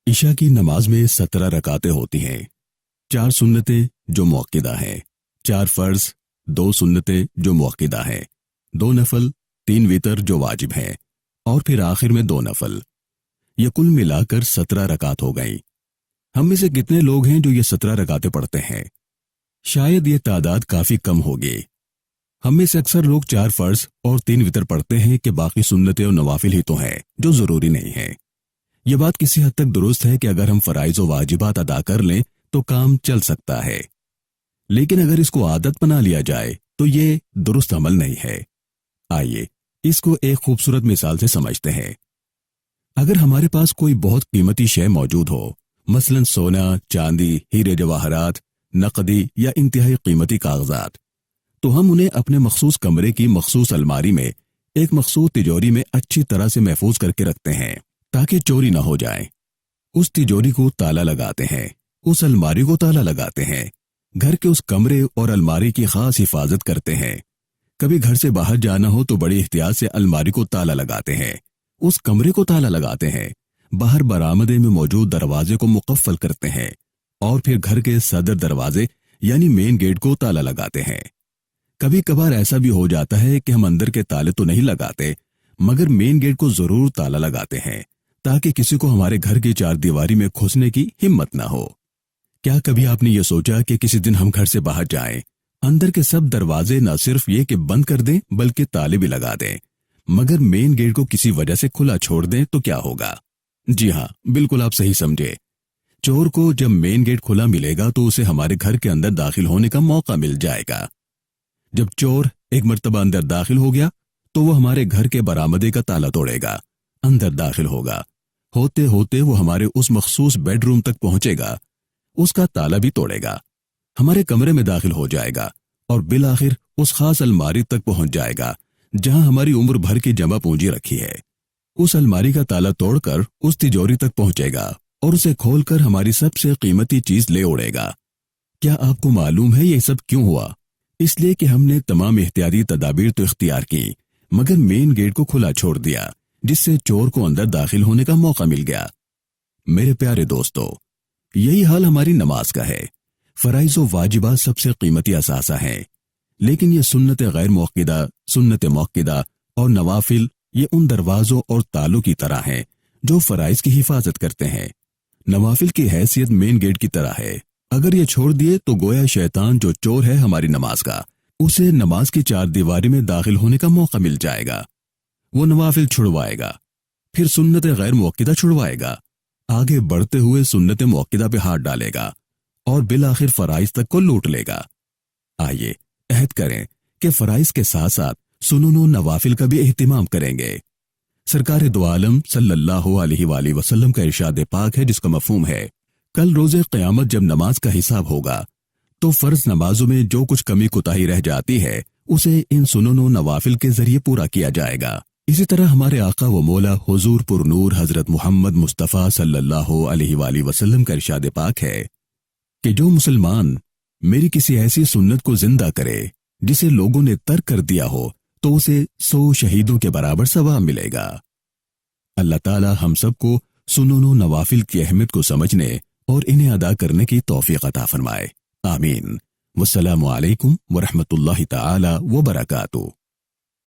عشاء کی نماز میں 17 رکعتیں ہوتی ہیں، 4 سنتیں جو مؤکدہ ہیں، 4 فرض، 2 سنتیں جو مؤکدہ ہیں، 2 نفل، 3 وتر جو واجب ہیں، اور پھر آخر میں 2 نفل۔ یہ کل ملا کر 17 رکعت ہو گئیں۔ ہم میں سے کتنے لوگ ہیں جو یہ 17 رکعتیں پڑھتے ہیں؟ شاید یہ تعداد کافی کم ہوگی۔ ہم میں سے اکثر لوگ 4 فرض اور 3 وتر پڑھتے ہیں کہ باقی سنتیں اور نوافل ہی تو ہیں جو ضروری نہیں ہیں۔ یہ بات کسی حد تک درست ہے کہ اگر ہم فرائض و واجبات ادا کر لیں تو کام چل سکتا ہے، لیکن اگر اس کو عادت بنا لیا جائے تو یہ درست عمل نہیں ہے۔ آئیے اس کو ایک خوبصورت مثال سے سمجھتے ہیں۔ اگر ہمارے پاس کوئی بہت قیمتی شے موجود ہو، مثلا سونا، چاندی، ہیرے جواہرات، نقدی یا انتہائی قیمتی کاغذات، تو ہم انہیں اپنے مخصوص کمرے کی مخصوص الماری میں ایک مخصوص تجوری میں اچھی طرح سے محفوظ کر کے رکھتے ہیں تاکہ چوری نہ ہو جائیں۔ اس تجوری کو تالا لگاتے ہیں، اس الماری کو تالا لگاتے ہیں، گھر کے اس کمرے اور الماری کی خاص حفاظت کرتے ہیں۔ کبھی گھر سے باہر جانا ہو تو بڑی احتیاط سے الماری کو تالا لگاتے ہیں، اس کمرے کو تالا لگاتے ہیں، باہر برآمدے میں موجود دروازے کو مقفل کرتے ہیں، اور پھر گھر کے صدر دروازے یعنی مین گیٹ کو تالا لگاتے ہیں۔ کبھی کبھار ایسا بھی ہو جاتا ہے کہ ہم اندر کے تالے تو نہیں لگاتے، مگر مین گیٹ کو ضرور تالا لگاتے ہیں تاکہ کسی کو ہمارے گھر کی 4 دیواری میں گھسنے کی ہمت نہ ہو۔ کیا کبھی آپ نے یہ سوچا کہ کسی دن ہم گھر سے باہر جائیں، اندر کے سب دروازے نہ صرف یہ کہ بند کر دیں بلکہ تالے بھی لگا دیں، مگر مین گیٹ کو کسی وجہ سے کھلا چھوڑ دیں تو کیا ہوگا؟ جی ہاں، بالکل آپ صحیح سمجھے۔ چور کو جب مین گیٹ کھلا ملے گا تو اسے ہمارے گھر کے اندر داخل ہونے کا موقع مل جائے گا۔ جب چور ایک مرتبہ اندر داخل ہو گیا تو وہ ہمارے گھر کے برآمدے کا تالا توڑے گا، اندر داخل ہوگا، ہوتے ہوتے وہ ہمارے اس مخصوص بیڈ روم تک پہنچے گا، اس کا تالا بھی توڑے گا، ہمارے کمرے میں داخل ہو جائے گا اور بالآخر اس خاص الماری تک پہنچ جائے گا جہاں ہماری عمر بھر کی جمع پونجی رکھی ہے۔ اس الماری کا تالا توڑ کر اس تجوری تک پہنچے گا اور اسے کھول کر ہماری سب سے قیمتی چیز لے اڑے گا۔ کیا آپ کو معلوم ہے یہ سب کیوں ہوا؟ اس لیے کہ ہم نے تمام احتیاطی تدابیر تو اختیار کی مگر مین گیٹ کو کھلا چھوڑ دیا، جس سے چور کو اندر داخل ہونے کا موقع مل گیا۔ میرے پیارے دوستو، یہی حال ہماری نماز کا ہے۔ فرائض و واجبات سب سے قیمتی اثاثہ ہیں، لیکن یہ سنت غیر موقدہ، سنت موقدہ اور نوافل یہ ان دروازوں اور تالوں کی طرح ہیں جو فرائض کی حفاظت کرتے ہیں۔ نوافل کی حیثیت مین گیٹ کی طرح ہے، اگر یہ چھوڑ دیے تو گویا شیطان جو چور ہے ہماری نماز کا، اسے نماز کی 4 دیواری میں داخل ہونے کا موقع مل جائے گا۔ وہ نوافل چھڑوائے گا، پھر سنت غیر موقدہ چھڑوائے گا، آگے بڑھتے ہوئے سنت موقدہ پہ ہاتھ ڈالے گا اور بالآخر فرائض تک کو لوٹ لے گا۔ آئیے عہد کریں کہ فرائض کے ساتھ ساتھ سنن و نوافل کا بھی اہتمام کریں گے۔ سرکار دو عالم صلی اللہ علیہ وآلہ وسلم کا ارشاد پاک ہے جس کا مفہوم ہے، کل روز قیامت جب نماز کا حساب ہوگا تو فرض نمازوں میں جو کچھ کمی کوتاہی رہ جاتی ہے اسے ان سنن و نوافل کے ذریعے پورا کیا جائے گا۔ اسی طرح ہمارے آقا و مولا حضور پر نور حضرت محمد مصطفیٰ صلی اللہ علیہ وآلہ وسلم کا ارشاد پاک ہے کہ جو مسلمان میری کسی ایسی سنت کو زندہ کرے جسے لوگوں نے ترک کر دیا ہو تو اسے 100 شہیدوں کے برابر ثواب ملے گا۔ اللہ تعالی ہم سب کو سنن و نوافل کی اہمیت کو سمجھنے اور انہیں ادا کرنے کی توفیق عطا فرمائے، آمین۔ والسلام علیکم ورحمۃ اللہ تعالی وبرکاتہ۔